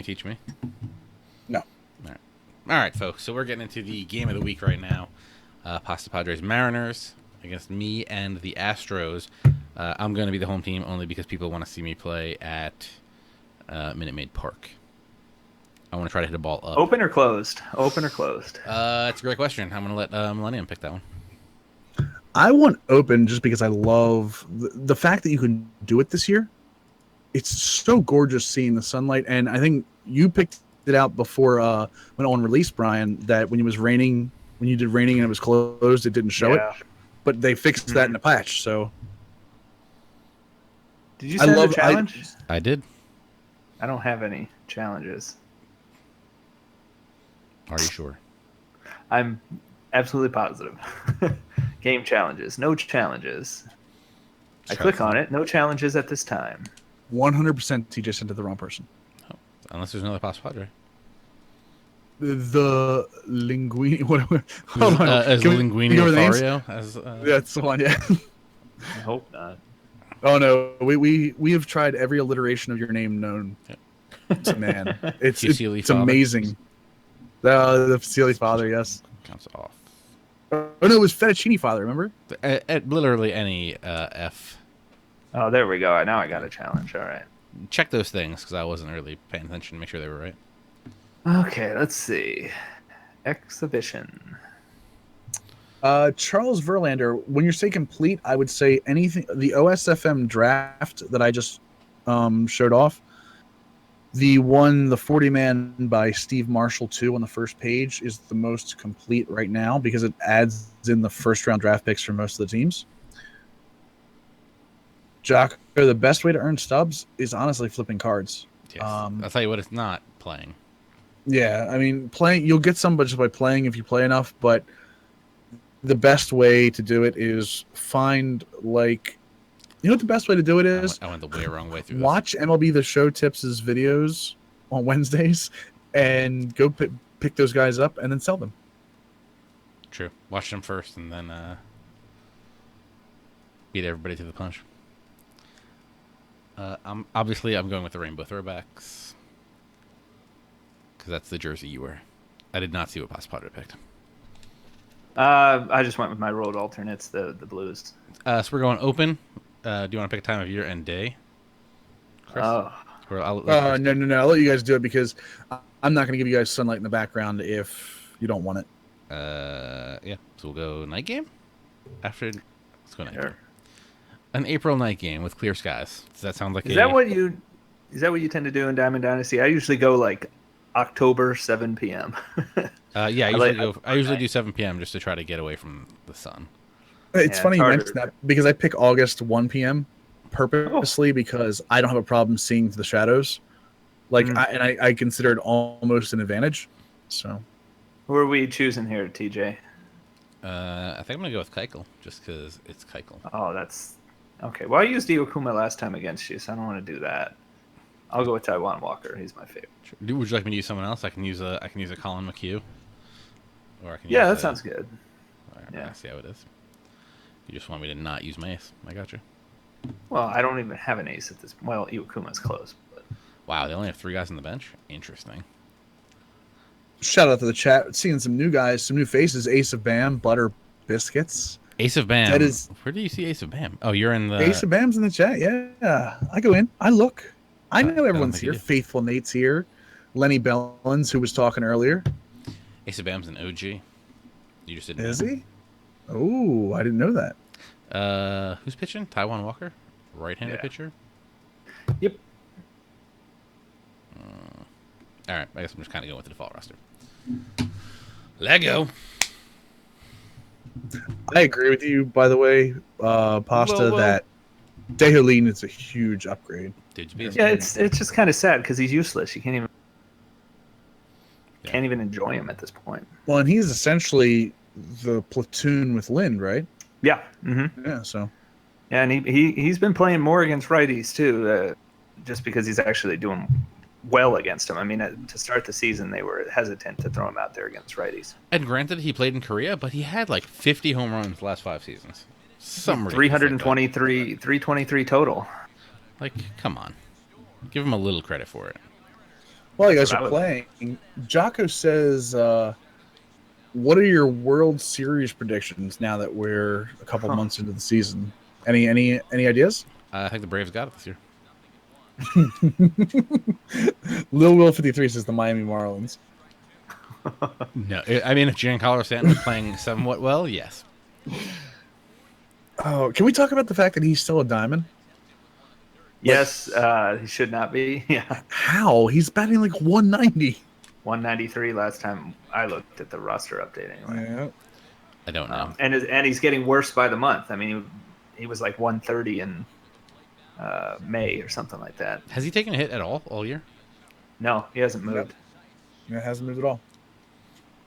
teach me? No. All right, folks. So we're getting into the game of the week right now. PastaPadre's Mariners against me and the Astros. I'm going to be the home team only because people want to see me play at Minute Maid Park. I want to try to hit a ball up. Open or closed? Open or closed? That's a great question. I'm going to let Millennium pick that one. I want open just because I love the fact that you can do it this year. It's so gorgeous seeing the sunlight, and I think you picked it out before when on release, Brian, that when it was raining, when you did raining and it was closed, it didn't show it. But they fixed that in the patch. So, did you send a challenge? I did. I don't have any challenges. Are you sure? I'm absolutely positive. Game challenges. No challenges. I click on it. No challenges at this time. 100% TJ sent to the wrong person. Oh, unless there's another PastaPadre. The Linguini. Hold on. As Linguini Lothario? That's the one, yeah. I hope not. Oh, no. We have tried every alliteration of your name known to man. It's amazing. The Fusilli father, yes. Counts off. Oh, no, it was Fettuccine father, remember? At literally any F. Oh, there we go. Now I got a challenge. All right. Check those things because I wasn't really paying attention to make sure they were right. Okay, let's see. Exhibition. Charles Verlander, when you say complete, I would say anything. The OSFM draft that I just showed off, the 40-man by Steve Marshall 2 on the first page is the most complete right now because it adds in the first-round draft picks for most of the teams. Jock, the best way to earn stubs is honestly flipping cards. Yes. I'll tell you what, it's not playing. Yeah, I mean, you'll get some just by playing if you play enough, but the best way to do it is find, you know what the best way to do it is? I went the way wrong way through Watch this. MLB The Show Tips' videos on Wednesdays and go pick those guys up and then sell them. True. Watch them first and then beat everybody to the punch. I'm going with the Rainbow Throwbacks because that's the jersey you wear. I did not see what PastaPadre picked. I just went with my road alternates, the Blues. So we're going open. Do you want to pick a time of year and day, Chris? No. I'll let you guys do it because I'm not going to give you guys sunlight in the background if you don't want it. Yeah. So we'll go night game. Let's go night Sure. game. An April night game with clear skies. Does that sound like Is that what you tend to do in Diamond Dynasty? I usually go October 7 p.m. Yeah, I usually do 7 p.m. just to try to get away from the sun. It's funny you mentioned that because I pick August 1 p.m. purposely because I don't have a problem seeing the shadows. I consider it almost an advantage. So, who are we choosing here, TJ? I think I'm gonna go with Keuchel just because it's Keuchel. Oh, that's okay. Well, I used Iwakuma last time against you, so I don't want to do that. I'll go with Taiwan Walker. He's my favorite. Would you like me to use someone else? I can use a Colin McHugh. Or I can that sounds good. Right, yeah, see how it is. You just want me to not use my ace. I got you. Well, I don't even have an ace at this. Well, Iwakuma's close. But... Wow, they only have 3 guys on the bench. Interesting. Shout out to the chat. Seeing some new guys, some new faces. Ace of Bam, Butter Biscuits. Ace of Bam. That is. Where do you see Ace of Bam? Oh, you're in the. Ace of Bam's in the chat. Yeah, I go in. I look. I know everyone's here. Faithful Nate's here. Lenny Bellins, who was talking earlier. Ace of Bam's an OG. You just didn't. Is he? Oh, I didn't know that. Who's pitching? Taiwan Walker, right-handed pitcher. Yep. All right, I guess I'm just kind of going with the default roster. Lego. I agree with you. By the way, Pasta, that Deholin is a huge upgrade. It's just kind of sad because he's useless. You can't even enjoy him at this point. Well, and he's essentially the platoon with Lind, right? Yeah. Mm-hmm. Yeah. So. Yeah, and he's been playing more against righties too, just because he's actually doing well against them. I mean, to start the season, they were hesitant to throw him out there against righties. And granted, he played in Korea, but he had 50 home runs the last 5 seasons. 323 total. Come on. Give him a little credit for it. While you That's guys what are I would- playing, Jocko says, "What are your World Series predictions now that we're a couple months into the season? Any ideas?" I think the Braves got it this year. Lil Will 53 says the Miami Marlins. No, I mean, if Giancarlo Stanton was playing somewhat well, yes. Oh, can we talk about the fact that he's still a diamond? Yes, he should not be. Yeah, How? He's batting like 190. 193 last time I looked at the roster update. Anyway, Yeah. I don't know. and he's getting worse by the month. I mean, he was like 130 in May or something like that. Has he taken a hit at all year? No, he hasn't moved. It hasn't moved at all.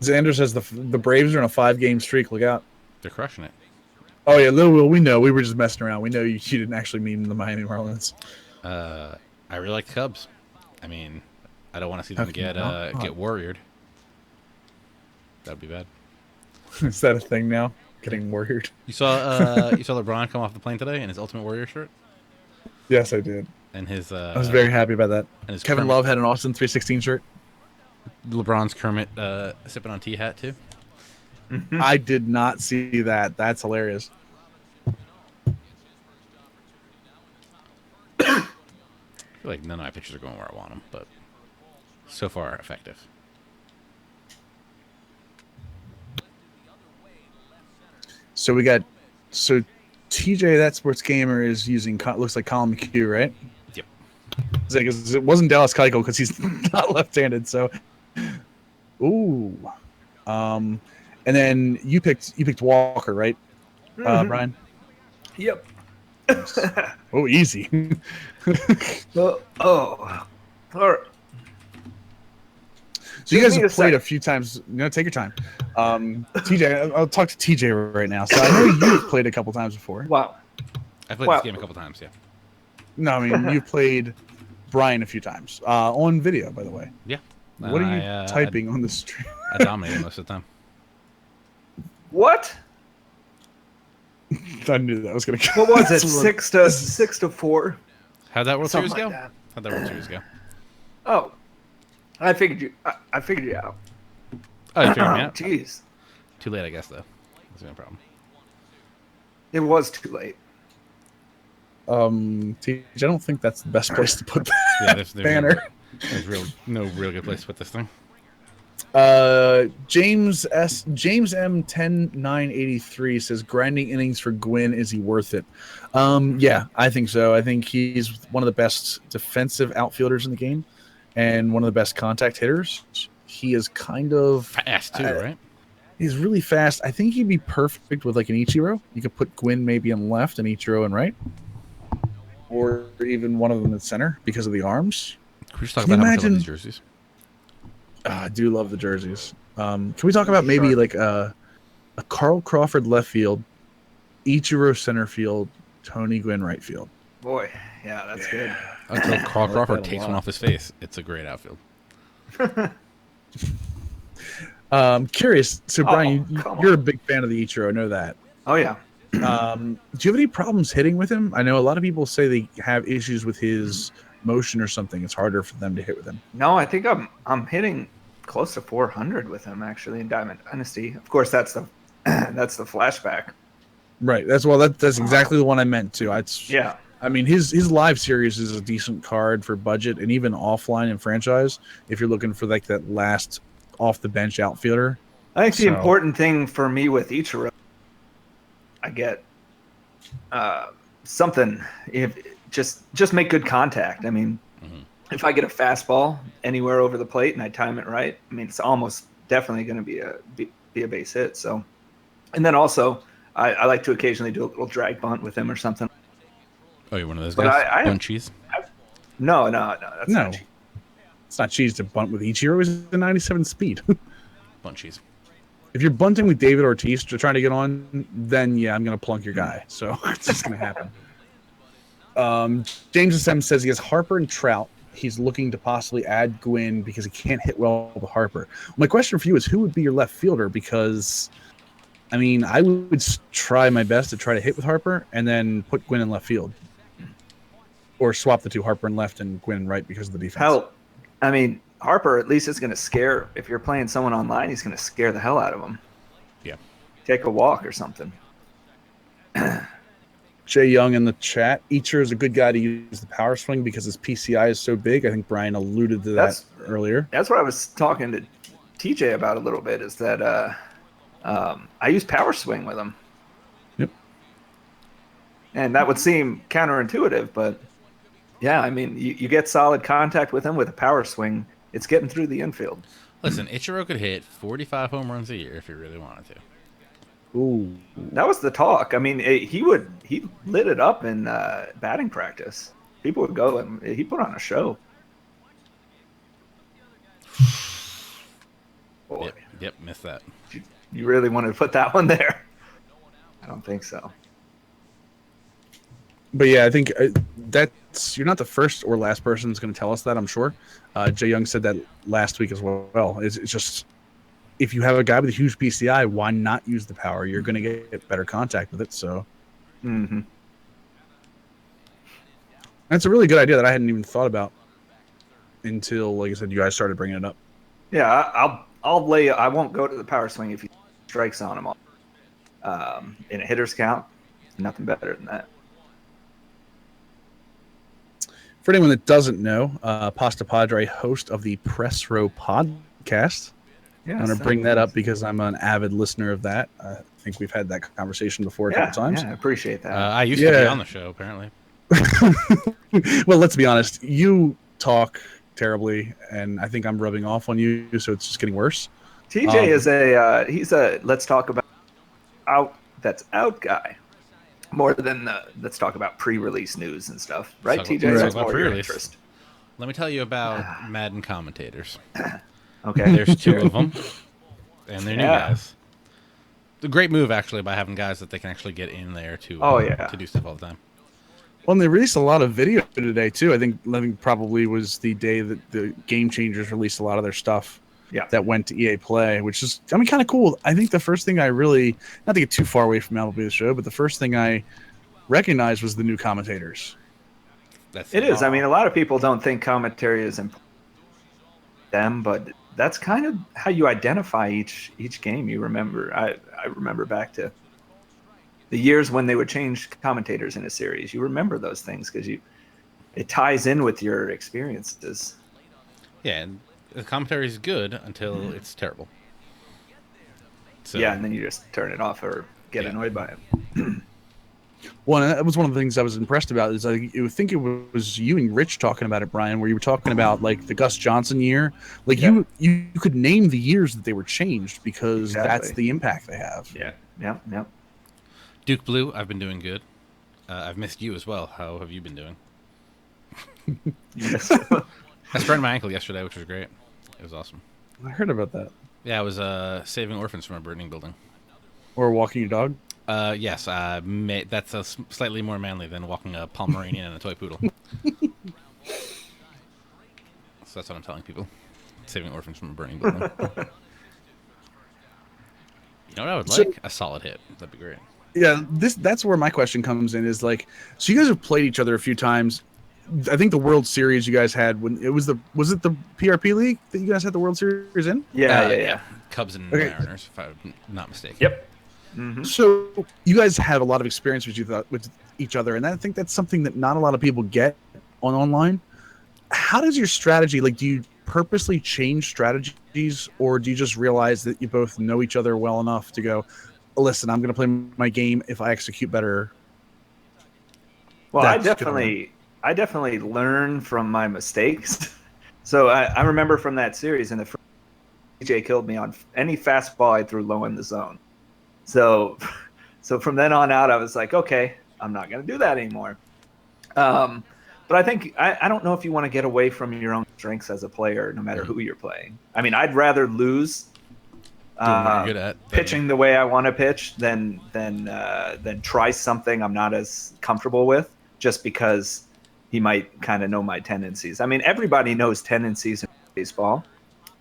Xander says the Braves are on a 5-game streak. Look out. They're crushing it. Oh, yeah, Lil Will, we know. We were just messing around. We know you didn't actually mean the Miami Marlins. I really like the Cubs. I mean, I don't want to see them How can you not? get worried. That'd be bad. Is that a thing now? Getting worried? You saw LeBron come off the plane today in his Ultimate Warrior shirt Yes, I did. and his. I was very happy about that. And his Kevin Kermit- Love had an Austin 316 shirt. LeBron's Kermit sipping on tea hat too. I did not see that. That's hilarious. I feel like none of my pictures are going where I want them, but so far effective. So TJ, that sports gamer, is using looks like Colin McHugh, right? Yep. It wasn't Dallas Keuchel because he's not left-handed. So, ooh, and then you picked Walker, right, Brian? Yep. Oh, easy. All right. So you Give guys me have a played sec. a few times. Take your time. TJ, I'll talk to TJ right now. So I know you've played a couple times before. Wow. I played Wow. this game a couple times. Yeah. No, I mean you've played Brian a few times on video, by the way. Yeah. What are you typing on the stream? I dominated most of the time. What? I knew that was going to. What was it? 6-4. How'd that World Something Series go? like that. How'd that World Series go? Oh, I figured you. I figured you out. Oh, you figured me out? Jeez, Too late, I guess, though. That's no problem. it was too late. TJ, I don't think that's the best place to put that Yeah, there's banner. There's no real good place to put this thing. James M 10983 says grinding innings for Gwynn, is he worth it? Yeah, I think so. I think he's one of the best defensive outfielders in the game and one of the best contact hitters. He is kind of Fast, too, right? he's really fast. I think he'd be perfect with like an Ichiro. You could put Gwynn maybe in left and Ichiro in right, or even one of them in center because of the arms. Can we just talk Can you about how much I love imagine- these jerseys? I do love the jerseys. Can we talk about maybe like a Carl Crawford left field, Ichiro center field, Tony Gwynn right field? Boy, yeah, that's good. Until Carl like Crawford that a takes lot. one off his face. It's a great outfield. Curious. So Brian, come you're a on. big fan of the Ichiro. I know that. Oh yeah. Do you have any problems hitting with him? I know a lot of people say they have issues with his motion or something. It's harder for them to hit with him. No, I think I'm hitting close to 400 with him actually in Diamond Dynasty. Of course, that's the that's the flashback. Right. That's exactly the one I meant too. Yeah. I mean, his live series is a decent card for budget and even offline in franchise. If you're looking for like that last off the bench outfielder, I think the So- important thing for me with Ichiro, I get something. If just make good contact. I mean, if I get a fastball anywhere over the plate and I time it right, I mean, it's almost definitely going to be a base hit. So, and then also, I like to occasionally do a little drag bunt with him or something. Oh, you're one of those But guys? I- Bun cheese? No, that's No. not cheap. it's not cheese to bunt with Ichiro. Is the 97 speed. Bun cheese. If you're bunting with David Ortiz to try to get on, then yeah, I'm gonna plunk your guy. So it's just gonna happen. James SM says he has Harper and Trout. He's looking to possibly add Gwynn because he can't hit well with Harper. My question for you is, who would be your left fielder? Because, I mean, I would try my best to try to hit with Harper and then put Gwynn in left field, or swap the two, Harper in left and Gwynn in right, because of the defense. Hell, I mean, Harper at least is going to scare. If you're playing someone online, he's going to scare the hell out of them. Yeah. Take a walk or something. Jay Young in the chat. Eacher is a good guy to use the power swing because his PCI is so big. I think Brian alluded to that earlier. That's what I was talking to TJ about a little bit. Is that I use power swing with him. Yep. And that would seem counterintuitive, but yeah, I mean, you get solid contact with him with a power swing. It's getting through the infield. Listen, Ichiro could hit 45 home runs a year if he really wanted to. Ooh. That was the talk. I mean, he lit it up in batting practice. People would go and he put on a show. Boy, Yep, missed that. you really wanted to put that one there? I don't think so. But yeah, I think you're not the first or last person that's going to tell us that, I'm sure. Jay Young said that last week as well. It's just, if you have a guy with a huge PCI, why not use the power? You're going to get better contact with it. So that's a really good idea that I hadn't even thought about until, like I said, you guys started bringing it up. Yeah, I'll lay. I won't go to the power swing if he strikes on him. In a hitter's count, nothing better than that. For anyone that doesn't know, PastaPadre, host of the Press Row podcast. Yeah, I'm going to bring that up because I'm an avid listener of that. I think we've had that conversation before a couple times. Yeah, I appreciate that. I used to be on the show, apparently. Well, let's be honest. You talk terribly, and I think I'm rubbing off on you, so it's just getting worse. TJ is he's a let's talk about out guy more than let's talk about pre-release news and stuff, right? TJ, that's more your interest. Let me tell you about Madden commentators. Okay, there's two of them, and they're new guys. The great move actually by having guys that they can actually get in there to to do stuff all the time. Well, and they released a lot of video today too. I think probably was the day that the Game Changers released a lot of their stuff. Yeah, that went to EA Play, which is, I mean, kind of cool. I think the first thing I really, not to get too far away from MLB The Show, but the first thing I recognized was the new commentators. It is. I mean, a lot of people don't think commentary is important to them, but that's kind of how you identify each game. You remember, I remember back to the years when they would change commentators in a series. You remember those things because it ties in with your experiences. Yeah, and the commentary is good until it's terrible. So, yeah, and then you just turn it off or get annoyed by it. Well, and that was one of the things I was impressed about. Is I think it was you and Rich talking about it, Brian, where you were talking about like the Gus Johnson year. Like you could name the years that they were changed because that's the impact they have. Yeah. Duke Blue, I've been doing good. I've missed you as well. How have you been doing? Yes. I sprained my ankle yesterday, which was great. It was awesome. I heard about that. Yeah, I was saving orphans from a burning building. Or walking your dog? Yes. That's slightly more manly than walking a Pomeranian and a toy poodle. So that's what I'm telling people. Saving orphans from a burning building. You know what I would like? A solid hit. That'd be great. Yeah, that's where my question comes in is like, so you guys have played each other a few times. I think the World Series you guys had was it the PRP League that you guys had the World Series in? Yeah. Cubs and Mariners, if I'm not mistaken. Yep. Mm-hmm. So you guys have a lot of experience with each other, and I think that's something that not a lot of people get online. How does your strategy, like, do you purposely change strategies, or do you just realize that you both know each other well enough to go, listen, I'm going to play my game if I execute better? Well, I definitely learn from my mistakes. So I remember from that series, and the first DJ killed me on any fastball I threw low in the zone. So from then on out, I was like, okay, I'm not going to do that anymore. But I think I don't know if you want to get away from your own strengths as a player, no matter who you're playing. I mean, I'd rather lose pitching the way I want to pitch than try something I'm not as comfortable with, just because he might kind of know my tendencies. I mean, everybody knows tendencies in baseball.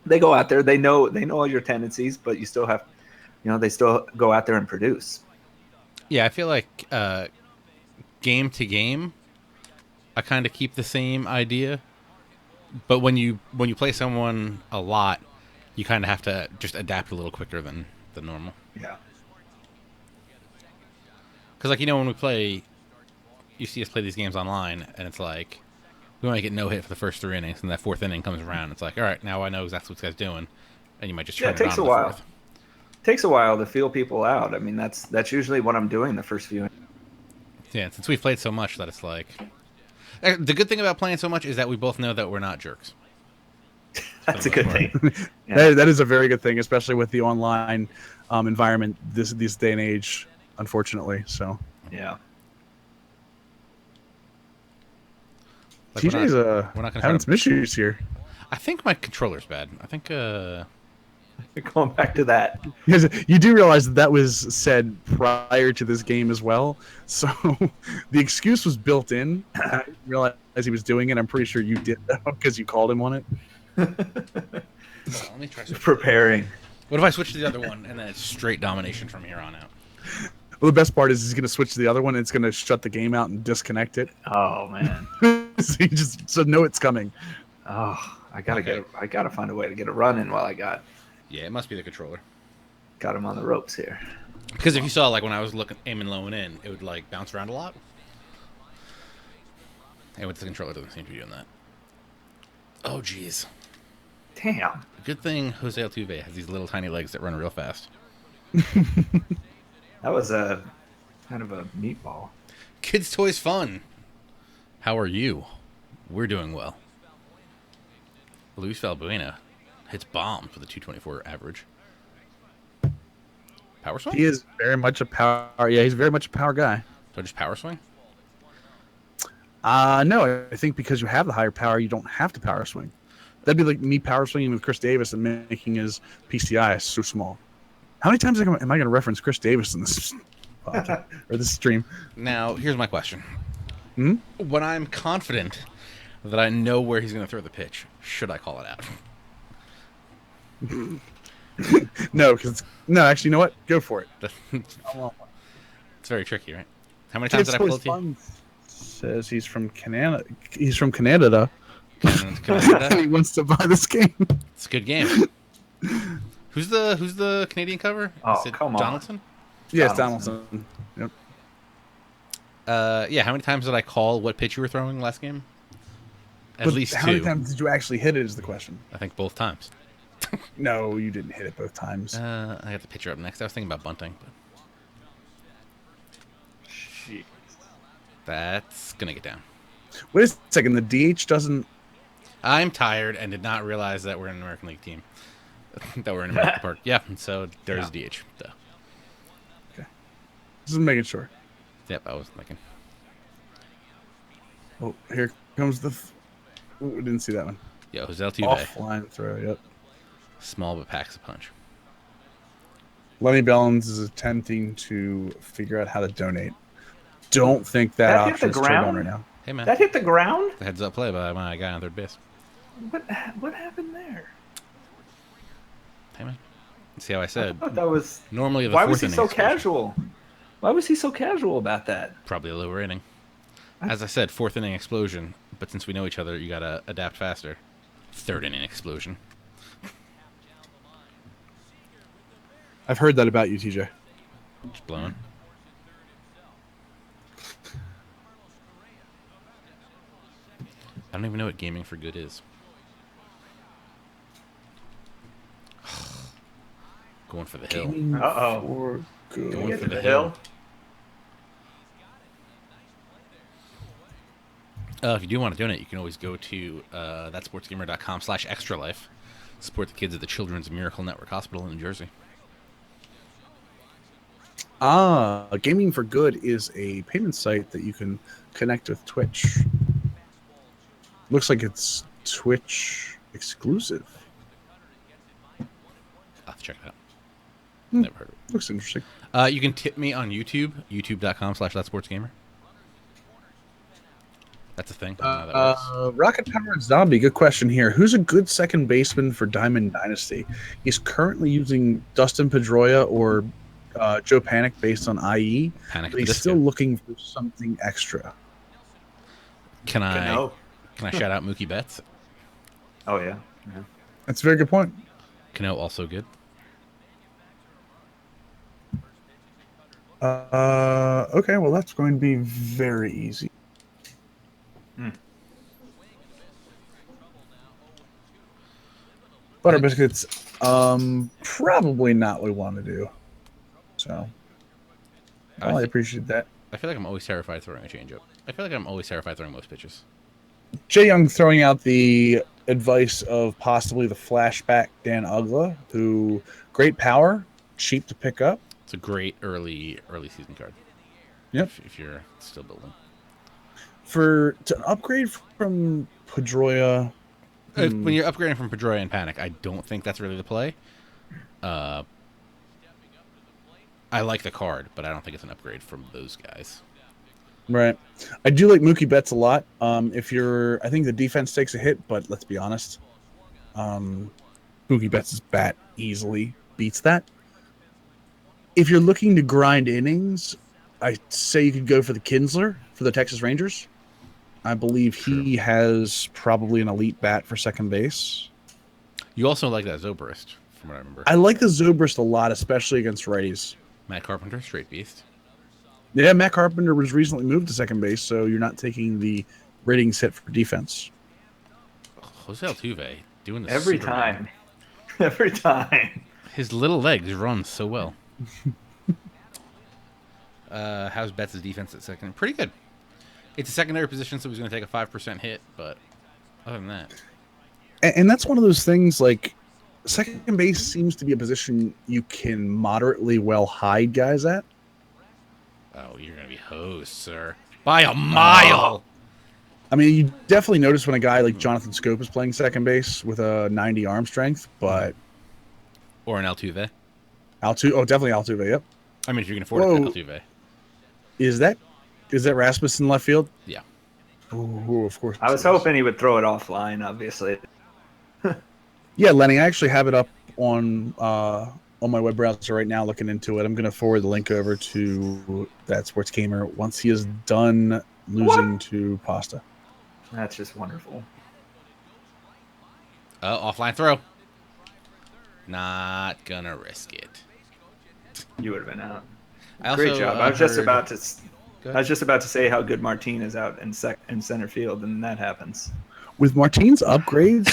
They go out there, they know all your tendencies, but you still have, they still go out there and produce. Yeah, I feel like game to game, I kind of keep the same idea. But when you play someone a lot, you kind of have to just adapt a little quicker than normal. Yeah. Because like when we play, you see us play these games online, and it's like we might get no hit for the first 3 innings, and that 4th inning comes around. It's like, all right, now I know exactly what this guy's doing, and you might just turn it it on takes in a the while. 4th. Takes a while to feel people out. I mean, that's usually what I'm doing the first few. Yeah, since we've played so much that it's like the good thing about playing so much is that we both know that we're not jerks. That's a good thing. Yeah. That is a very good thing, especially with the online environment this day and age, unfortunately. So Yeah. Like, TJ's we're not gonna having some issues here. I think my controller's bad. I think Going back to that. You do realize that was said prior to this game as well, so the excuse was built in. I didn't realize he was doing it. I'm pretty sure you did because you called him on it. let me try Preparing. What if I switch to the other one and then it's straight domination from here on out? Well, the best part is he's going to switch to the other one and it's going to shut the game out and disconnect it. Oh man. So you just know it's coming. Oh, I gotta find a way to get a run in while I got Yeah, it must be the controller. him on the ropes here. Because if you saw, like, when I was aiming low and in, it would, like, bounce around a lot. And with the controller, it doesn't seem to be doing that. Oh, jeez. Damn. Good thing Jose Altuve has these little tiny legs that run real fast. That was a kind of a meatball. Kids' Toys Fun. How are you? We're doing well. Luis Valbuena hits bombs with a 224 average. Power swing? He is very much a power. Yeah, he's very much a power guy. So just power swing? No, I think because you have the higher power, you don't have to power swing. That'd be like me power swinging with Chris Davis and making his PCI so small. How many times am I going to reference Chris Davis in this podcast or this stream? Now, here's my question. When I'm confident that I know where he's going to throw the pitch, should I call it out? No, actually, you know what? Go for it. It's very tricky, right? How many times did I pull it to you? Says he's from Canada. He's from Canada. Canada? And he wants to buy this game. It's a good game. Who's the Canadian cover? Oh, Is it come on. Donaldson? Yes, Donaldson. Yep. Yeah, how many times did I call what pitch you were throwing last game? At least how 2. many times did you actually hit it is the question. I think both times. No, you didn't hit it both times. I got the picture up next. I was thinking about bunting, but Jeez. that's going to get down. Wait a second. The DH doesn't... I'm tired and did not realize that we're an American League team. That we're in American Park. Yeah, so there's DH. So. Okay. Just making sure. Yep, I was thinking. Oh, here comes the... we didn't see that one. Yo, Jose Altuve. Offline throw, yep. Small but packs a punch. Lenny Bellins is attempting to figure out how to donate. Don't think that That hit option the is turned on ground? right now. Hey, man. That hit the ground? The heads up play by my guy on third base. What happened there? Hey, man. See how I said? I thought that was. Normally the Why fourth was he inning so explosion. casual? Why was he so casual about that? Probably a lower inning. As I said, 4th inning explosion. But since we know each other, you gotta adapt faster. 3rd inning explosion. I've heard that about you, TJ. Just blowing. I don't even know what gaming for good is. Going for the hill. Uh-oh. Going Get for to the the hill. hill. If you do want to donate, you can always go to thatsportsgamer.com/extralife. Support the kids at the Children's Miracle Network Hospital in New Jersey. Gaming for Good is a payment site that you can connect with Twitch. Looks like it's Twitch exclusive. I'll have to check it out. Never heard of it. Looks interesting. You can tip me on YouTube, youtube.com/thatsportsgamer. That's a thing. I don't know how that works. Rocket Powered Zombie, good question here. Who's a good second baseman for Diamond Dynasty? He's currently using Dustin Pedroia or Joe Panic based on IE, Panic but he's Disco. still looking for something extra. Can I shout out Mookie Betts? Oh yeah. That's a very good point. Cano also good. Okay, well that's going to be very easy. Butter biscuits, probably not what we want to do. So, I appreciate that. I feel like I'm always terrified throwing a changeup. I feel like I'm always terrified throwing most pitches. Jay Young throwing out the advice of possibly the flashback Dan Ugla, who great power, cheap to pick up. It's a great early season card. Yep. If you're still building. To upgrade from Pedroia. When you're upgrading from Pedroia and Panic, I don't think that's really the play. I like the card, but I don't think it's an upgrade from those guys. Right. I do like Mookie Betts a lot. I think the defense takes a hit, but let's be honest. Mookie Betts' bat easily beats that. If you're looking to grind innings, I say you could go for the Kinsler for the Texas Rangers. I believe he has probably an elite bat for second base. You also like that Zobrist, from what I remember. I like the Zobrist a lot, especially against righties. Matt Carpenter, straight beast. Yeah, Matt Carpenter was recently moved to second base, so you're not taking the ratings hit for defense. Jose Altuve doing this every time. Every time. His little legs run so well. How's Betts' defense at second? Pretty good. It's a secondary position, so he's going to take a 5% hit, but other than that. And that's one of those things, like, second base seems to be a position you can moderately well hide guys at. Oh, you're going to be hosed, sir. By a mile! I mean, you definitely notice when a guy like Jonathan Scope is playing second base with a 90 arm strength, but... Or an Altuve. Definitely Altuve, yep. I mean, if you can afford it, Altuve. Is that Rasmus in left field? Yeah. Ooh, of course. I was hoping he would throw it offline, obviously. Yeah, Lenny, I actually have it up on my web browser right now looking into it. I'm going to forward the link over to ThatSportsGamer once he is done losing to Pasta. That's just wonderful. Offline throw. Not going to risk it. You would have been out. Also, great job. I was just about to say how good Martin is out in center field, and that happens. With Martin's upgrades,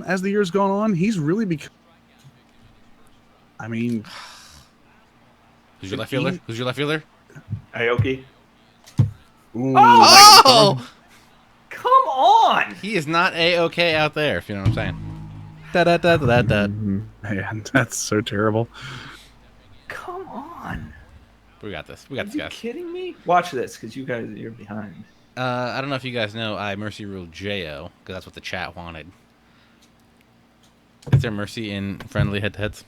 as the year's gone on, he's really become. I mean, who's your left fielder? Aoki. Ooh, oh! Come on! He is not A-OK out there, if you know what I'm saying. Da-da-da-da-da. Man, that's so terrible. Come on. We got this. Guys. Are you kidding me? Watch this, because you're behind. I don't know if you guys know, I mercy ruled J.O., because that's what the chat wanted. Is there mercy in friendly head-to-heads?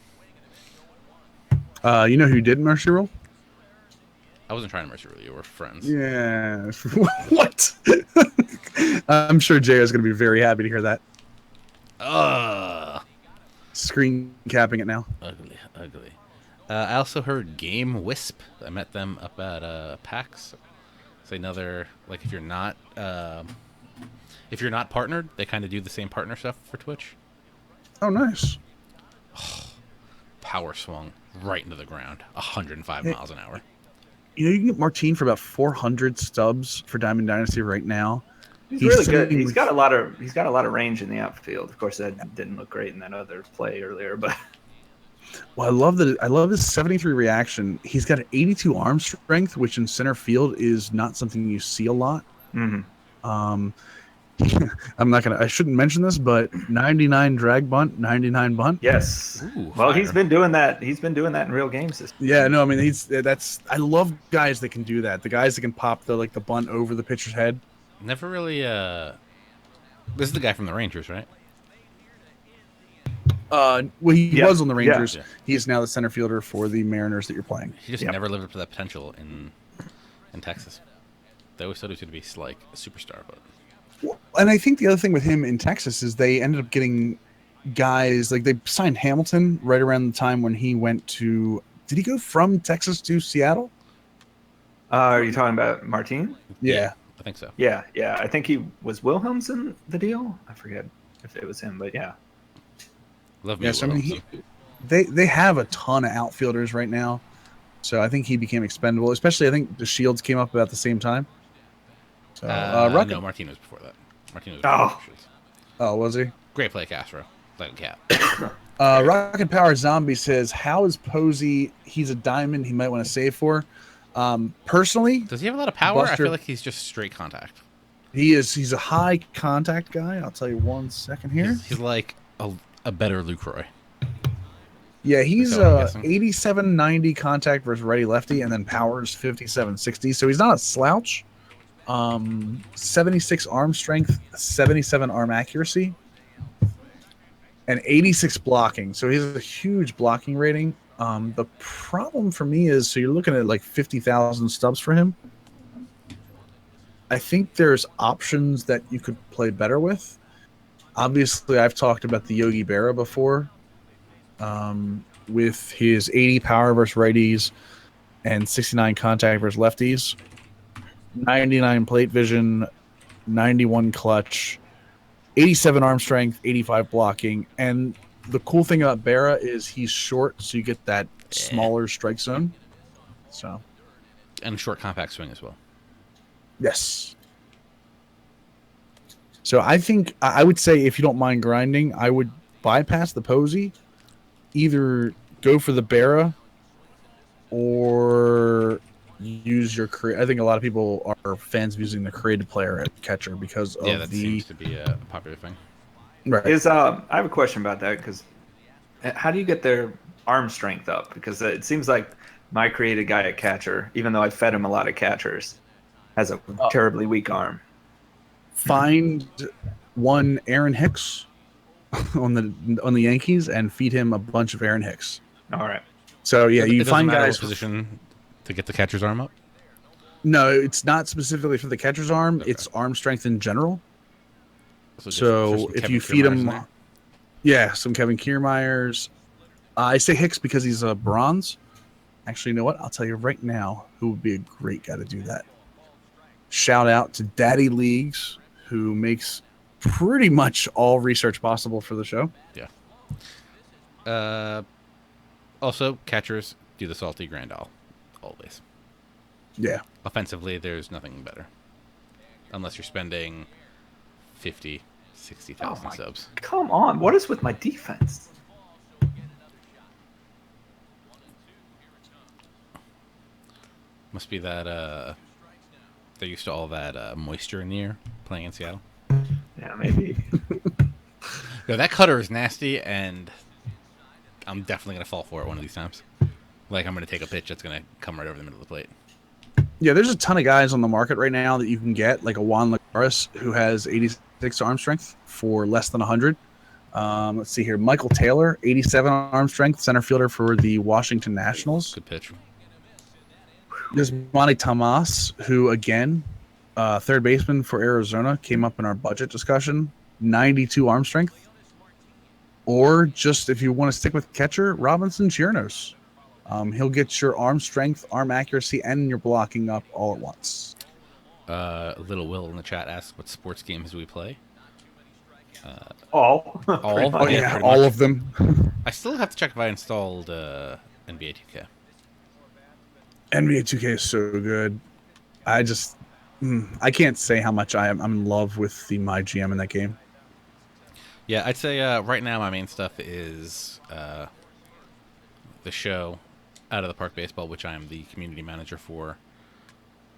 You know who did mercy rule? I wasn't trying to mercy rule you. We're friends. Yeah. What? I'm sure J.O. is going to be very happy to hear that. Screen capping it now. Ugly. I also heard Game Wisp. I met them up at PAX. It's another, like, if you're not partnered, they kind of do the same partner stuff for Twitch. Oh, nice. Power swung right into the ground, 105 miles an hour. You know, you can get Martin for about 400 stubs for Diamond Dynasty right now. He's really good. He's got a lot of range in the outfield. Of course, that didn't look great in that other play earlier, but. Well, I love his 73 reaction. He's got an 82 arm strength, which in center field is not something you see a lot. Mm-hmm. I shouldn't mention this, but 99 drag bunt, 99 bunt. Yes. Ooh, well, fire. he's been doing that in real games this year. Yeah, no, I mean I love guys that can do that. The guys that can pop the bunt over the pitcher's head. Never really this is the guy from the Rangers, right? Well, he was on the Rangers. Yeah. He is now the center fielder for the Mariners that you're playing. He just never lived up to that potential in Texas. They always thought he was going to be like a superstar, but. And I think the other thing with him in Texas is they ended up getting guys like they signed Hamilton right around the time when he went to. Did he go from Texas to Seattle? Are you talking about Martin? Yeah. I think so. Yeah. I think he was Wilhelmsen the deal. I forget. if it was him. But yeah, Love me. Yes, I mean they have a ton of outfielders right now, so I think he became expendable. Especially, I think the Shields came up about the same time. So no, Martino was before that. Martino was Oh. before Shields. Oh, was he? Great play, Castro. Like a cat. Rocket Power Zombie says, "How is Posey? He's a diamond. He might want to save for." Personally, Does he have a lot of power? Buster, I feel like he's just straight contact. he is. He's a high contact guy. I'll tell you 1 second here. He's like a better Lucroy. Yeah, he's Is that what I'm guessing? 87-90 contact versus righty lefty, and then power's 57-60. So he's not a slouch. 76 arm strength, 77 arm accuracy, and 86 blocking. So he has a huge blocking rating. The problem for me is, so you're looking at like 50,000 stubs for him. I think there's options that you could play better with. Obviously, I've talked about the Yogi Berra before. With his 80 power versus righties and 69 contact versus lefties, 99 plate vision, 91 clutch, 87 arm strength, 85 blocking. And the cool thing about Berra is he's short, so you get that smaller strike zone. So, And short compact swing as well. yes. So I think I would say, if you don't mind grinding, I would bypass the Posey. Either go for the Berra or use your I think a lot of people are fans of using the created player at catcher because of that seems to be a popular thing. Right. I have a question about that, because how do you get their arm strength up? Because it seems like my created guy at catcher, even though I fed him a lot of catchers, has a terribly weak arm. Find one Aaron Hicks on the Yankees and feed him a bunch of Aaron Hicks. All right. So yeah, you find guys position to get the catcher's arm up. No, it's not specifically for the catcher's arm. Okay. It's arm strength in general. So if you feed him, some Kevin Kiermaiers. I say Hicks because he's a bronze. Actually, you know what? I'll tell you right now who would be a great guy to do that. Shout out to Daddy Leagues, who makes pretty much all research possible for the show. Yeah. Also, catchers do the salty Grandal. Always. Yeah. Offensively, there's nothing better. Unless you're spending 50, 60,000 subs. Come on. What is with my defense? Must be that they're used to all that moisture in the air playing in Seattle. Yeah, maybe. No, that cutter is nasty, and I'm definitely going to fall for it one of these times. Like, I'm going to take a pitch that's going to come right over the middle of the plate. Yeah, there's a ton of guys on the market right now that you can get, like a Juan Lagares, who has 86 arm strength for less than 100. Let's see here. Michael Taylor, 87 arm strength, center fielder for the Washington Nationals. Good pitch. There's Monty Tomas, who, again, third baseman for Arizona, came up in our budget discussion, 92 arm strength. Or just, if you want to stick with catcher, Robinson Chirinos. He'll get your arm strength, arm accuracy, and your blocking up all at once. Little Will in the chat asks, what sports games do we play? All. Oh, yeah, all of them. I still have to check if I installed NBA 2K. NBA 2K is so good. I can't say how much I'm in love with the My GM in that game. Yeah, I'd say right now my main stuff is the show, Out of the Park Baseball, which I am the community manager for.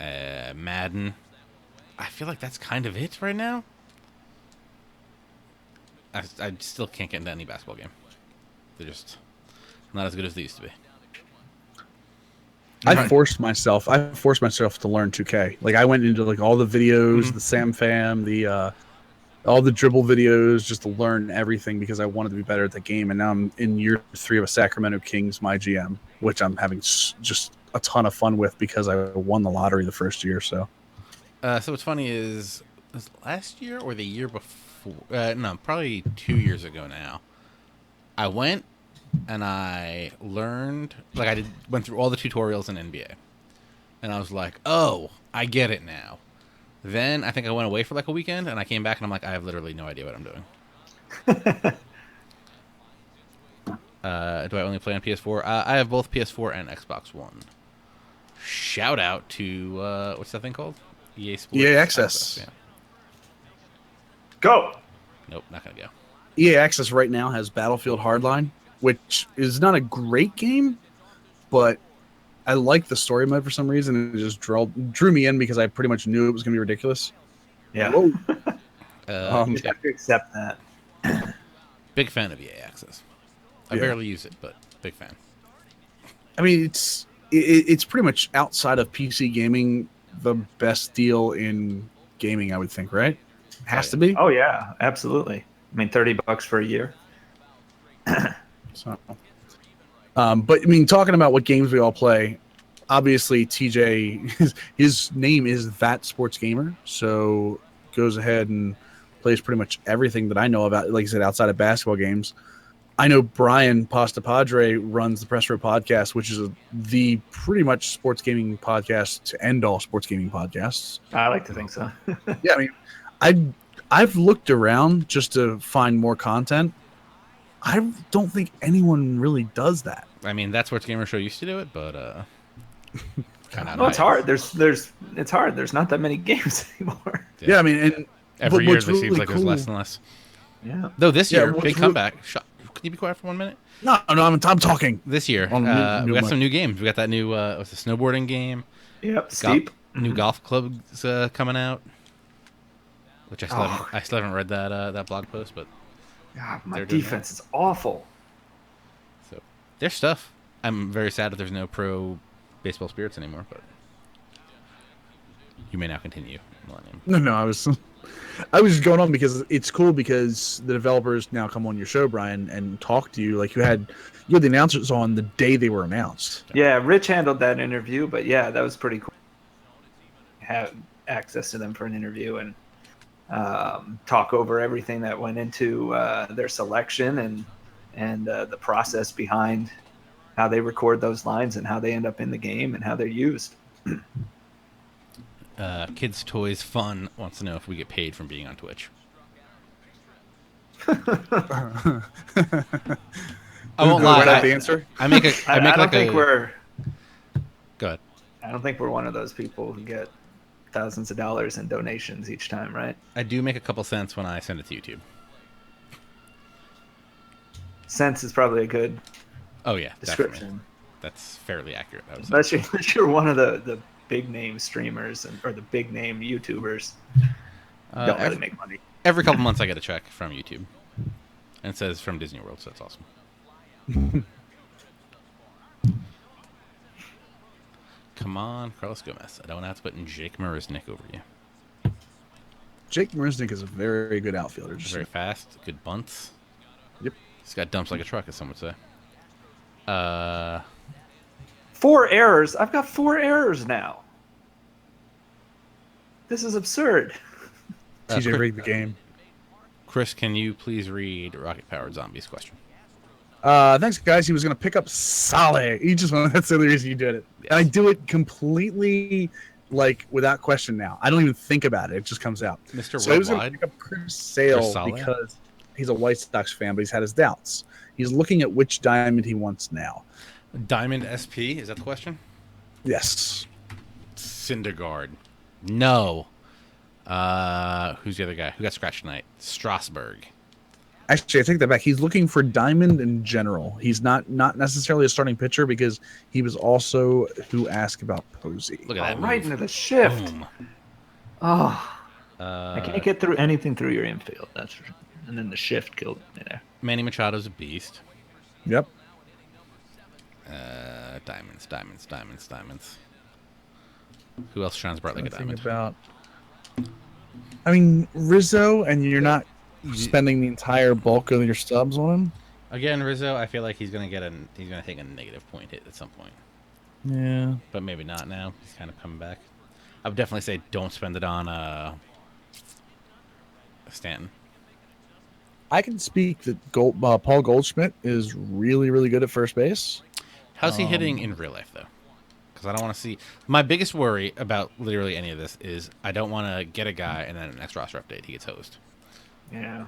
Madden. I feel like that's kind of it right now. I still can't get into any basketball game. They're just not as good as they used to be. I forced myself to learn 2K. Like, I went into like all the videos, the Sam Fam, the all the dribble videos, just to learn everything because I wanted to be better at the game. And now I'm in year 3 of a Sacramento Kings My GM, which I'm having just a ton of fun with because I won the lottery the first year. So what's funny is last year or the year before? No, probably 2 years ago now. I went and I learned, like went through all the tutorials in NBA. And I was like, oh, I get it now. Then I think I went away for like a weekend and I came back and I'm like, I have literally no idea what I'm doing. Do I only play on PS4? I have both PS4 and Xbox One. Shout out to what's that thing called? EA Sports EA Access. Yeah. Go. Nope, not gonna go. EA Access right now has Battlefield Hardline, which is not a great game, but I like the story mode for some reason. It just drew me in because I pretty much knew it was going to be ridiculous. Yeah. Whoa. You just have to accept that. Big fan of EA Access. I barely use it, but big fan. I mean, it's pretty much outside of PC gaming the best deal in gaming, I would think, right? Has to be. Oh yeah, absolutely. I mean, $30 for a year. So, but I mean, talking about what games we all play, obviously TJ, his name is ThatSportsGamer, so goes ahead and plays pretty much everything that I know about. Like I said, outside of basketball games, I know Brian PastaPadre runs the Press Row Podcast, which is the pretty much sports gaming podcast to end all sports gaming podcasts. I like to think so. Yeah, I mean, I've looked around just to find more content. I don't think anyone really does that. I mean, That Sports Gamer Show used to do it, but kind of. No, it's hard. It's hard. There's not that many games anymore. Yeah, I mean, and every year it really seems like cool, there's less and less. Yeah. Though this year, big really, comeback. Can you be quiet for 1 minute? No, I'm talking. This year, we got some new games. We got that new what's the snowboarding game? Yep. Steep. New golf clubs coming out. Which I still haven't read that blog post, but God, my defense is awful. So there's stuff. I'm very sad that there's no pro baseball spirits anymore, but you may now continue, Millennium. No, I was just going on because it's cool because the developers now come on your show, Brian, and talk to you. Like you had the announcers on the day they were announced. Yeah, Rich handled that interview, but yeah, that was pretty cool. Have access to them for an interview and talk over everything that went into their selection and the process behind how they record those lines and how they end up in the game and how they're used. Kids Toys Fun wants to know if we get paid from being on Twitch. I won't lie. The answer. I don't think we're. Go ahead. I don't think we're one of those people who get thousands of dollars in donations each time, right? I do make a couple cents when I send it to YouTube. Cents is probably a good. Oh yeah, description. Definitely. That's fairly accurate. I would say. Unless you're one of the big name streamers or the big name YouTubers, don't really make money. Every couple months, I get a check from YouTube, and it says from Disney World, so that's awesome. Come on, Carlos Gomez. I don't have to put in Jake Marisnik over you. Jake Marisnik is a very good outfielder. Very fast, good bunts. Yep. He's got dumps like a truck, as some would say. 4 errors. I've got 4 errors now. This is absurd. TJ rigged the game. Chris, can you please read Rocket Powered Zombies question? Thanks, guys. He was going to pick up Saleh. That's the only reason you did it. Yes. And I do it completely, like, without question now. I don't even think about it. It just comes out. Mr. So he was going to pick up Chris Sale because he's a White Sox fan, but he's had his doubts. He's looking at which diamond he wants now. Diamond SP? Is that the question? Yes. Syndergaard. No. Who's the other guy? Who got scratched tonight? Strasburg. Actually, I take that back. He's looking for diamond in general. He's not necessarily a starting pitcher because he was also who asked about Posey. Look at that. Right into the shift. Boom. Oh. I can't get through anything through your infield. That's for sure. And then the shift killed me there. Manny Machado's a beast. Yep. Diamonds. Who else shines bright like a diamond? I mean, Rizzo, and you're not spending the entire bulk of your stubs on him. Again, Rizzo, I feel like he's gonna take a negative point hit at some point. Yeah, but maybe not now. He's kind of coming back. I would definitely say don't spend it on Stanton. I can speak that Paul Goldschmidt is really, really good at first base. How's he hitting in real life, though? Because I don't want to see... My biggest worry about literally any of this is I don't want to get a guy and then next roster update, he gets hosed. Yeah.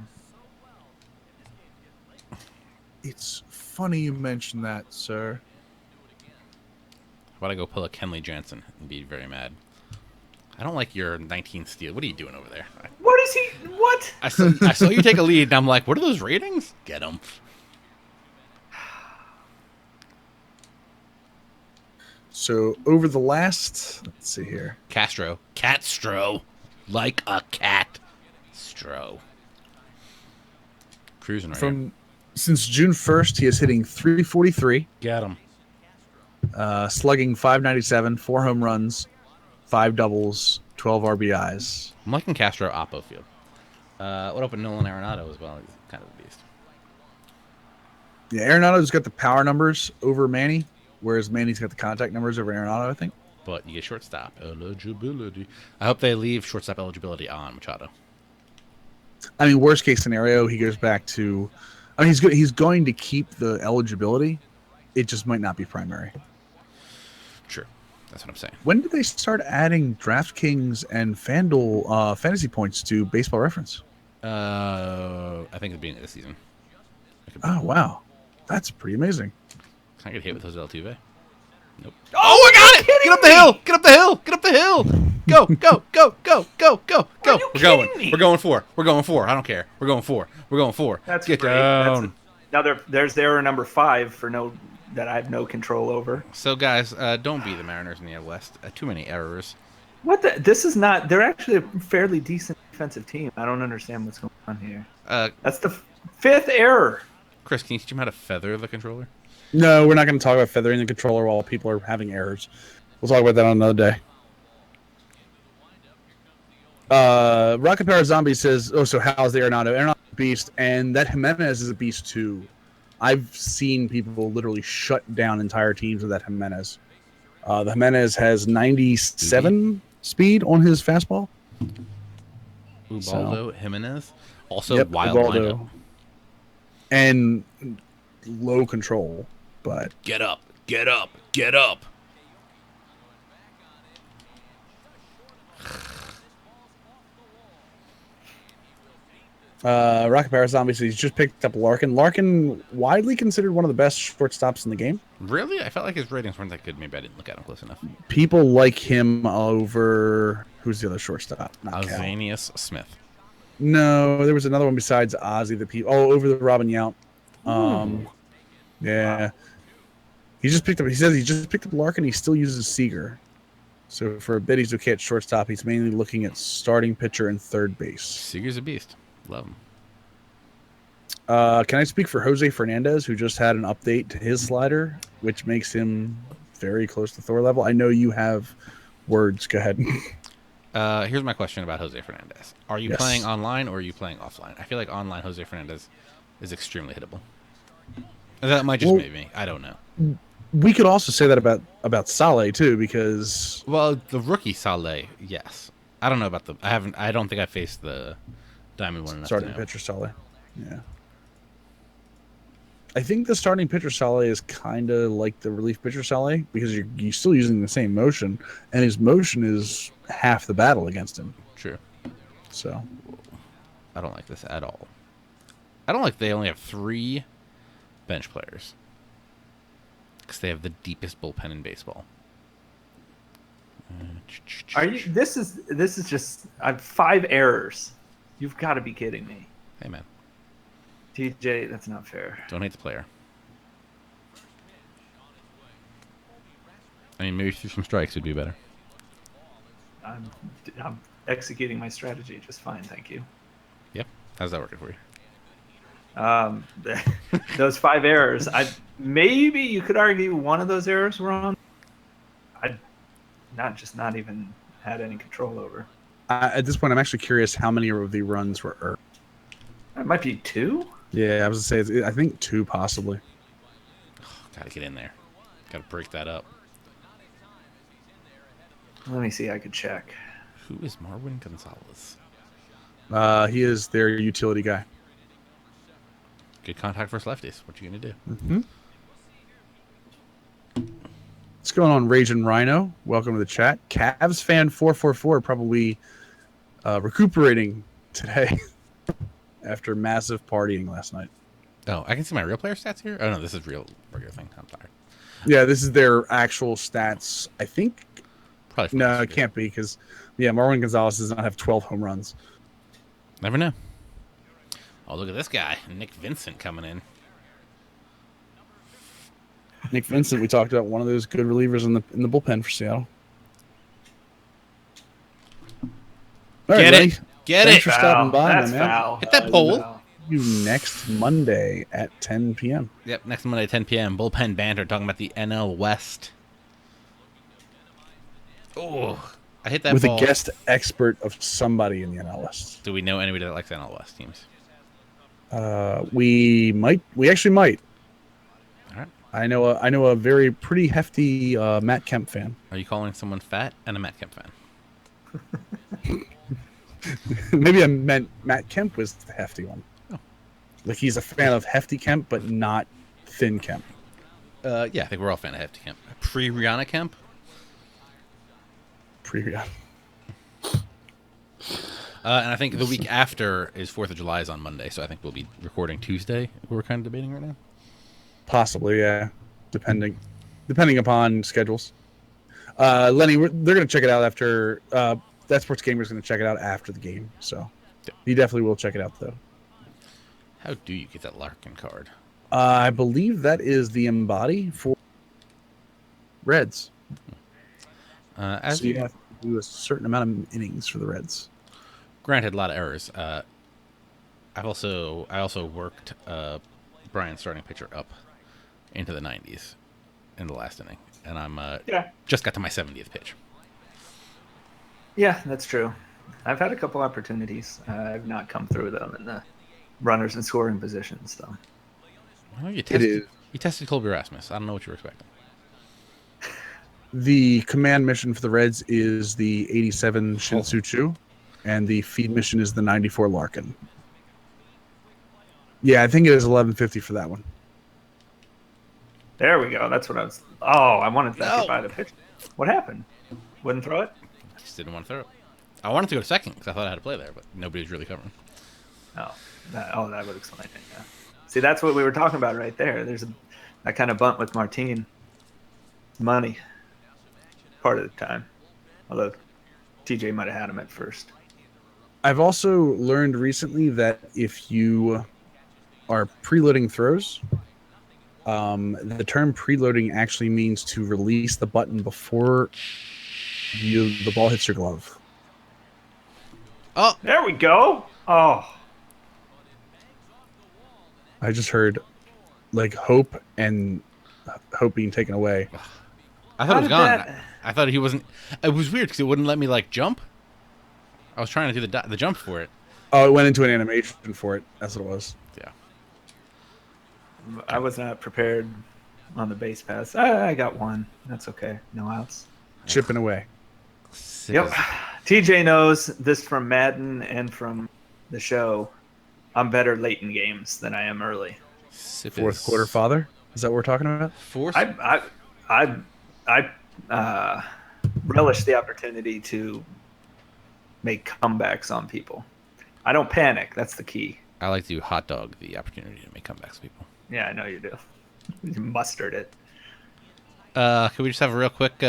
It's funny you mentioned that, sir. How about I go pull a Kenley Jansen and be very mad? I don't like your 19 steal. What are you doing over there? What is he? What? I saw you take a lead, and I'm like, what are those ratings? Get them. So over the last, let's see here. Castro. Like a cat. Stro. Cruising right here. Since June 1st, he is hitting 343, Get him. slugging 597, 4 home runs, 5 doubles, 12 RBIs. I'm liking Castro Oppo field. What up with Nolan Arenado as well? He's kind of a beast. Yeah, Arenado's got the power numbers over Manny, whereas Manny's got the contact numbers over Arenado, I think. But you get shortstop eligibility. I hope they leave shortstop eligibility on Machado. I mean, worst case scenario, he goes back to. I mean, he's going to keep the eligibility. It just might not be primary. Sure, that's what I'm saying. When did they start adding DraftKings and FanDuel fantasy points to Baseball Reference? I think at the beginning of the season. Oh wow, that's pretty amazing. Can I get hit with Jose Altuve? Nope. Oh, I got it! Get up the hill! Get up the hill! Get up the hill! Go! Go! Go! Go! Go! Go! Go! We're going. We're going 4. We're going 4. I don't care. We're going 4. We're going 4. That's Get great. down. Now there's error number 5 for that I have no control over. So guys, don't be the Mariners in the West. Too many errors. What the? This is not. They're actually a fairly decent defensive team. I don't understand what's going on here. That's the 5th error. Chris, can you teach him how to feather the controller? No, we're not going to talk about feathering the controller while people are having errors. We'll talk about that on another day. Rocket Power Zombie says, "Oh, so how's the Arenado? Arenado's a beast, and that Jimenez is a beast too. I've seen people literally shut down entire teams with that Jimenez. The Jimenez has 97 speed on his fastball. Ubaldo Jimenez, also Yep, wild Ubaldo. lineup. And low control, but Get up! Get up! Get up! Rocket Power Zombie says he's just picked up Larkin. Larkin, widely considered one of the best shortstops in the game. Really? I felt like his ratings weren't that good. Maybe I didn't look at him close enough. People like him over who's the other shortstop? Not Cal. Alzanius Smith. No, there was another one besides Ozzy. Over the Robin Yount. Yeah, he just picked up. He says he just picked up Larkin. He still uses Seager. So for a bit, he's okay at shortstop. He's mainly looking at starting pitcher and third base. Seager's a beast. Love him. Can I speak for Jose Fernandez, who just had an update to his slider, which makes him very close to Thor level? I know you have words. Go ahead. Here's my question about Jose Fernandez. Are you playing online or are you playing offline? I feel like online Jose Fernandez is extremely hittable. That might just be me. I don't know. We could also say that about Saleh too, because the rookie Saleh, yes. I don't know about I don't think I faced the Diamond one enough. Starting pitcher Saleh. Yeah. I think the starting pitcher Saleh is kind of like the relief pitcher Saleh because you're still using the same motion, and his motion is half the battle against him. True. So, I don't like this at all. I don't like they only have 3 bench players because they have the deepest bullpen in baseball. This is just 5 errors. You've got to be kidding me. Hey man. TJ, that's not fair. Don't hate the player. I mean, maybe through some strikes would be better. I'm executing my strategy just fine, thank you. Yep. How's that working for you? Those 5 errors. Maybe you could argue one of those errors were on. I'd not even had any control over. At this point, I'm actually curious how many of the runs were earned. It might be 2. Yeah, I was gonna say I think 2 possibly. Gotta get in there. Gotta break that up. Let me see. I could check. Who is Marwin Gonzalez? He is their utility guy. Good contact versus lefties. What you gonna do? Mm-hmm. What's going on, Raging Rhino? Welcome to the chat. Cavs fan 444 probably recuperating today after massive partying last night. Oh, I can see my real player stats here. Oh no, this is real regular thing. I'm sorry. Yeah, this is their actual stats. I think. Probably from No, last it year. can't be because, yeah, Marwin Gonzalez does not have 12 home runs. Never know. Oh, look at this guy, Nick Vincent coming in. Nick Vincent, we talked about one of those good relievers in the bullpen for Seattle. All right, Get Lenny. it, get Thanks it. for stopping by, That's my man. foul. Hit that That's pole. foul. You next Monday at 10 p.m. Yep, next Monday, 10 p.m. Bullpen Banter, talking about the NL West. Oh, I hit that with ball. a guest expert of somebody in the NL West. Do we know anybody that likes NL West teams? We actually might. All right. I know a very pretty hefty Matt Kemp fan. Are you calling someone fat and a Matt Kemp fan? Maybe I meant Matt Kemp was the hefty one. Oh. Like he's a fan of hefty Kemp, but not thin Kemp. Yeah, I think we're all a fan of Hefty Kemp. Pre-Rihanna Kemp? And I think the week after is 4th of July is on Monday, so I think we'll be recording Tuesday. We're kind of debating right now. Possibly, yeah. Depending upon schedules. Lenny, they're going to check it out after. ThatSportsGamer is going to check it out after the game, so he definitely will check it out though. How do you get that Larkin card? I believe that is the embody for Reds. As So you have to do a certain amount of innings for the Reds. granted, a lot of errors. I also worked Brian's starting pitcher up into the 90s in the last inning, and I'm just got to my 70th pitch. Yeah, that's true. I've had a couple opportunities. I've not come through them in the runners in scoring positions, though. Well, you is. tested Colby Rasmus. I don't know what you were expecting. The command mission for the Reds is the 87 Shin-Soo-Choo, and the feed mission is the 94 Larkin. Yeah, I think it is 1150 for that one. There we go. That's what I was. Oh, I wanted that to buy the pitch. What happened? Wouldn't throw it? I just didn't want to throw it. I wanted to go to second because I thought I had to play there, but nobody was really covering. Oh, that would explain it. Yeah. See, that's what we were talking about right there. There's that kind of bunt with Martin. Money. Part of the time. Although TJ might have had him at first. I've also learned recently that if you are preloading throws, the term preloading actually means to release the button before the ball hits your glove. Oh, there we go. Oh, I just heard like hope being taken away. I thought it was gone. I thought he wasn't. It was weird because it wouldn't let me like jump. I was trying to do the jump for it. Oh, it went into an animation for it. That's what it was. Yeah. I was not prepared on the base pass. I got one. That's okay. No outs. Chipping away. Yep. TJ knows this from Madden and from the show. I'm better late in games than I am early. Fourth quarter father? Is that what we're talking about? I relish the opportunity to make comebacks on people. I don't panic. That's the key. I like to hot dog the opportunity to make comebacks to people. Yeah, I know you do. You mustard it. Can we just have a real quick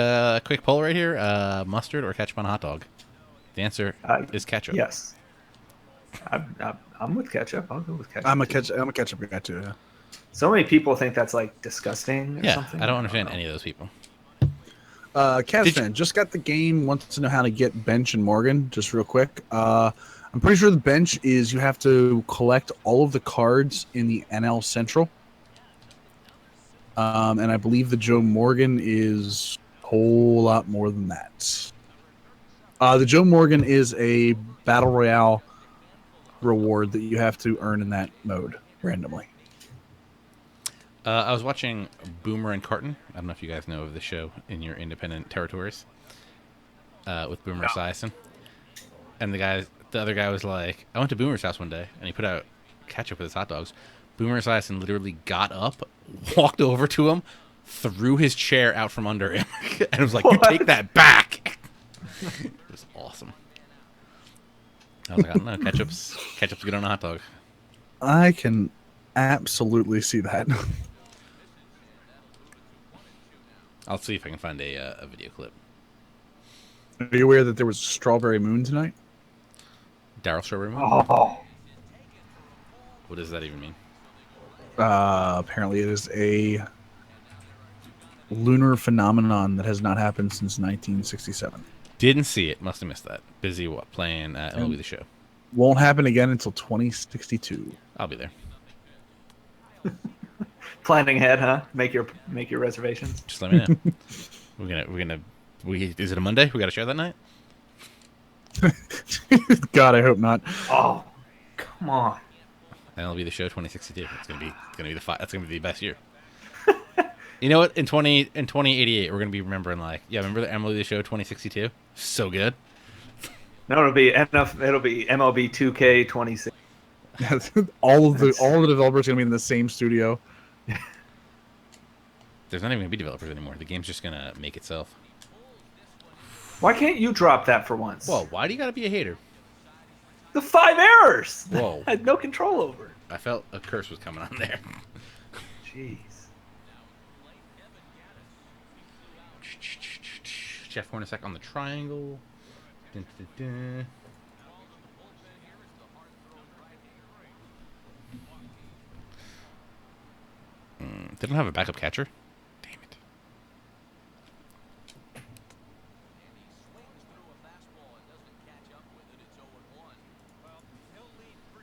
poll right here? Mustard or ketchup on a hot dog? The answer is ketchup. Yes. I'm with ketchup. I'll go with ketchup. I'm a ketchup guy too. Yeah. So many people think that's like disgusting or something. I don't understand any of those people. Cavs fan just got the game. Wants to know how to get bench and Morgan. Just real quick. I'm pretty sure the bench is you have to collect all of the cards in the NL Central. And I believe the Joe Morgan is a whole lot more than that. The Joe Morgan is a Battle Royale reward that you have to earn in that mode randomly. I was watching Boomer and Carton. I don't know if you guys know of the show in your independent territories with Boomer Esiason. And the other guy was like, I went to Boomer's house one day, and he put out ketchup with his hot dogs. Boomer Esiason literally got up, walked over to him, threw his chair out from under him, and was like, "You take that back." It was awesome. I was like, I don't know, ketchup's good on a hot dog. I can absolutely see that. I'll see if I can find a video clip. Are you aware that there was a strawberry moon tonight? Daryl Strawberry Moon? Oh, What does that even mean? Apparently, it is a lunar phenomenon that has not happened since 1967. Didn't see it. Must have missed that. Busy playing MLB The Show. Won't happen again until 2062. I'll be there. planning ahead, huh? Make your reservations. Just let me know. Is it a Monday? We got a show that night? God, I hope not. Oh, come on. MLB The Show 2062. That's gonna be that's gonna be the best year. You know what? In 2088, we're gonna be remembering remember the MLB The Show 2062? So good. No, it'll be MLB 2K 26. all the developers are gonna be in the same studio. There's not even gonna be developers anymore. The game's just gonna make itself. Why can't you drop that for once? Whoa! Why do you gotta be a hater? The 5 errors. Whoa! I had no control over. I felt a curse was coming on there. Jeez. Jeff Hornacek on the triangle. Dun, dun, dun. They don't have a backup catcher? Damn it.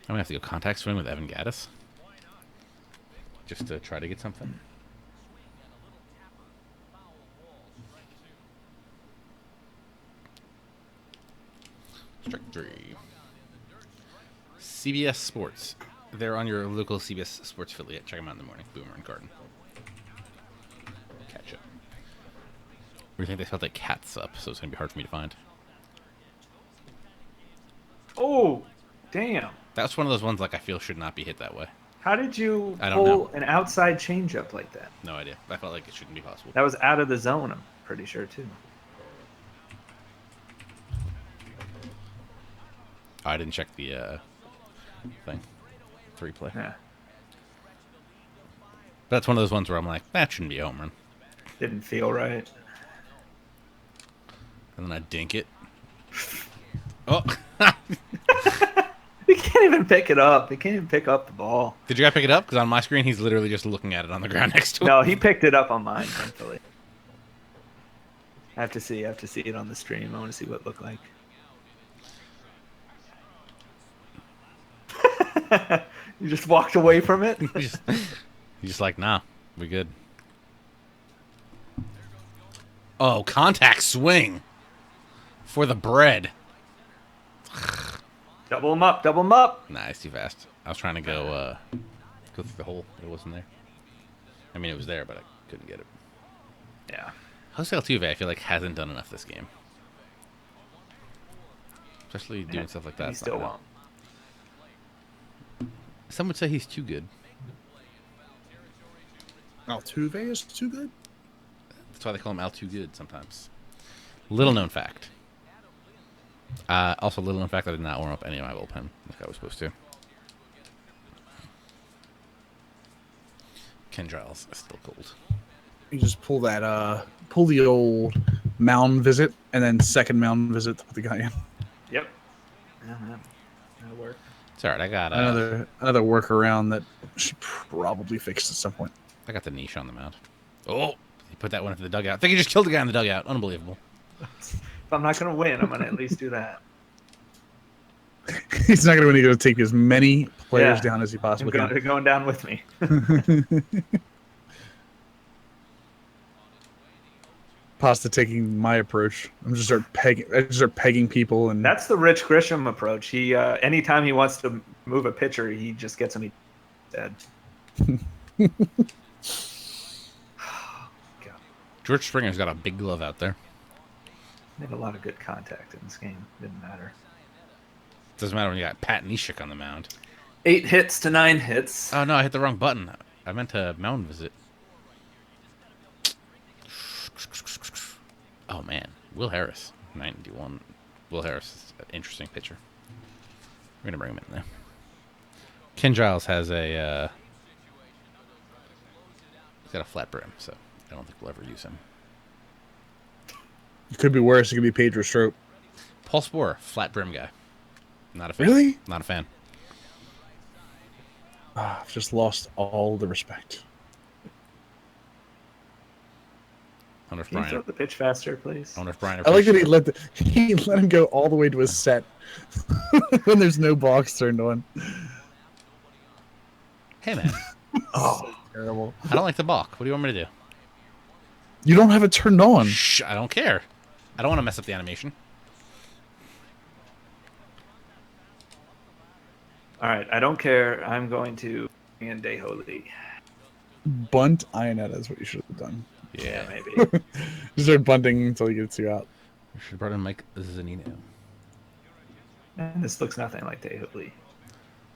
I'm going to have to go contact swing with Evan Gaddis. Just to try to get something. Strike 3. CBS Sports. They're on your local CBS Sports affiliate. Check them out in the morning. Boomer and Garden. Catch up. We think they spelled like cats up, so it's going to be hard for me to find. Oh, damn. That's one of those ones I feel should not be hit that way. How did you I don't pull know. an outside changeup like that? No idea. I felt like it shouldn't be possible. That was out of the zone, I'm pretty sure, too. I didn't check the thing. 3-play. Yeah. That's one of those ones where I'm like, that shouldn't be a home run. Didn't feel right. And then I dink it. Oh! He can't even pick it up. He can't even pick up the ball. Did you guys pick it up? Because on my screen, he's literally just looking at it on the ground next to him. No, he picked it up on mine, thankfully. I have to see it on the stream. I want to see what it looked like. You just walked away from it? He's just like, nah, we good. Oh, contact swing for the bread. Double him up, double him up. Nah, it's too fast. I was trying to go through the hole. It wasn't there. I mean, it was there, but I couldn't get it. Yeah. Jose Altuve, I feel like, hasn't done enough this game. Especially doing stuff like that. He still won't. Some would say he's too good. Altuve is too good? That's why they call him Al Too Good sometimes. Little known fact. Also, little known fact, I did not warm up any of my bullpen like I was supposed to. Ken Giles is still cold. You just pull the old mound visit and then second mound visit to put the guy in. Yep. Yeah, that'll work. It's alright, I got Another workaround that should probably fix at some point. I got the niche on the mound. Oh, he put that one into the dugout. I think he just killed the guy in the dugout. Unbelievable. If I'm not going to win, I'm going to at least do that. He's not going to win. He's going to take as many players down as he possibly They're can. going down with me. Pasta taking my approach. I just start pegging people, and That's the Rich Grisham approach. He anytime he wants to move a pitcher, he just gets him dead. George Springer's got a big glove out there. Made a lot of good contact in this game. Didn't matter. Doesn't matter when you got Pat Neshek on the mound. 8 hits to 9 hits. Oh, no, I hit the wrong button. I meant to mound visit. Oh, man. Will Harris, 91. Will Harris is an interesting pitcher. We're going to bring him in there. Ken Giles has a got a flat brim, so I don't think we'll ever use him. It could be worse. It could be Pedro Strop. Paul Sporer, flat brim guy. Not a fan. Really? Not a fan. I've just lost all the respect. I wonder if Can you throw Brian. the pitch faster, please? I wonder if Brian. I like that he let him go all the way to his set when there's no box turned on. Hey man, Oh, terrible! I don't like the balk. What do you want me to do? You don't have it turned on. Shh, I don't care. I don't want to mess up the animation. All right, I don't care. I'm going to bring in Daeho Lee. Bunt Ionetta is what you should have done. Yeah, maybe. Just start bunting until he gets you out. We should have brought in Mike Zunino. And this looks nothing like Daeho Lee.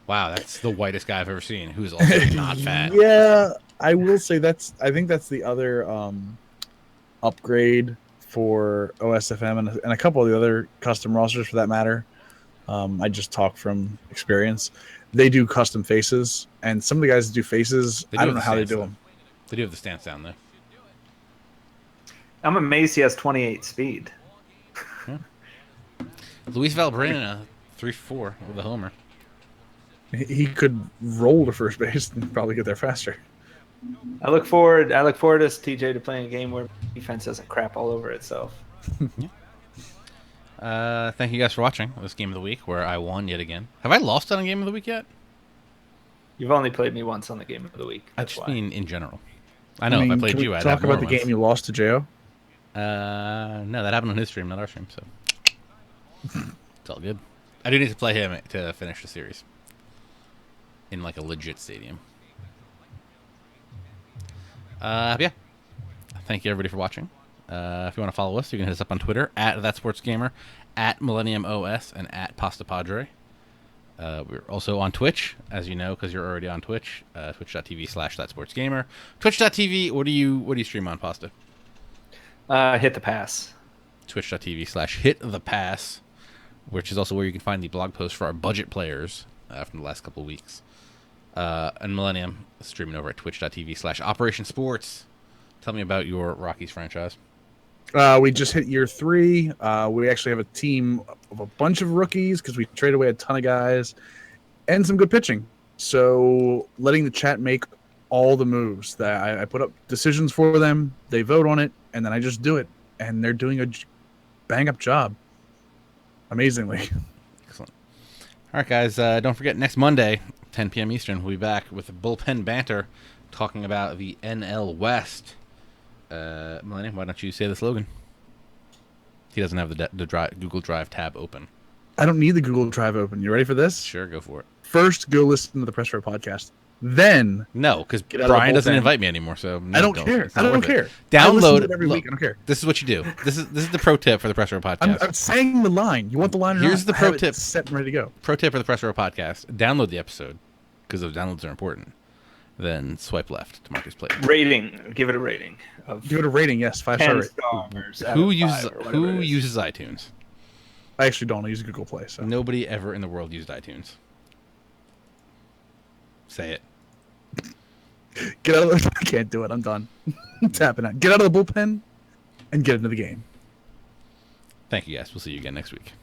Wow, that's the whitest guy I've ever seen. Who's also not fat. Yeah, I will say I think that's the other upgrade for OSFM and a couple of the other custom rosters for that matter. I just talk from experience. They do custom faces, and some of the guys that do faces, I don't know how they do them. They do have the stance down there. I'm amazed he has 28 speed. Luis Valbrena, 3-4 with a homer. He could roll to first base and probably get there faster. I look forward to TJ to playing a game where defense doesn't crap all over itself. Thank you guys for watching this Game of the Week, where I won yet again. Have I lost on a Game of the Week yet? You've only played me once on the Game of the Week. I That's just why. mean in general. I know if I played can you, we I'd talk have more about the ones. game you lost to Jo. No, that happened on his stream, not our stream, so it's all good. I do need to play him to finish the series in like a legit stadium. Yeah. Thank you everybody for watching. If you want to follow us, you can hit us up on Twitter at ThatSportsGamer, at Millennium OS, and at PastaPadre. We're also on Twitch, as you know, because you're already on Twitch. Twitch.tv/ThatSportsGamer. Twitch.tv. What do you stream on, Pasta? Hit the pass. Twitch.tv/HitThePass, which is also where you can find the blog post for our budget players from the last couple of weeks. And Millennium streaming over at Twitch.tv/Operation Sports. Tell me about your Rockies franchise. We just hit year 3. We actually have a team of a bunch of rookies because we traded away a ton of guys and some good pitching. So letting the chat make all the moves that I put up decisions for them, they vote on it, and then I just do it. And they're doing a bang-up job. Amazingly. Excellent. All right, guys. Don't forget, next Monday, 10 p.m. Eastern, we'll be back with Bullpen Banter talking about the NL West. Millennium, why don't you say the slogan? He doesn't have the Google Drive tab open. I don't need the Google Drive open. You ready for this? Sure, go for it. First, go listen to the Press Row podcast. Then, No, because Get out of the Brian doesn't bullpen. invite me anymore, so no, I don't care. It's not I don't worth it. care. I listen Download to it every look, week. I don't care. This is what you do. This is the pro tip for the Press Row podcast. I'm saying the line. You want the line or Here's not? the I have pro it tip. set and ready to go. Pro tip for the Press Row podcast: download the episode because those downloads are important. Then swipe left to Marcus Plate. Rating. Give it a rating of Give it a rating. Yes, 5-star 10 rating. stars. out Who of uses 5 or whatever it is. iTunes? I actually don't. I use Google Play. So Nobody ever in the world used iTunes. Say it. get out of the. I can't do it. I'm done. I'm tapping out. Get out of the bullpen and get into the game. Thank you, guys. We'll see you again next week.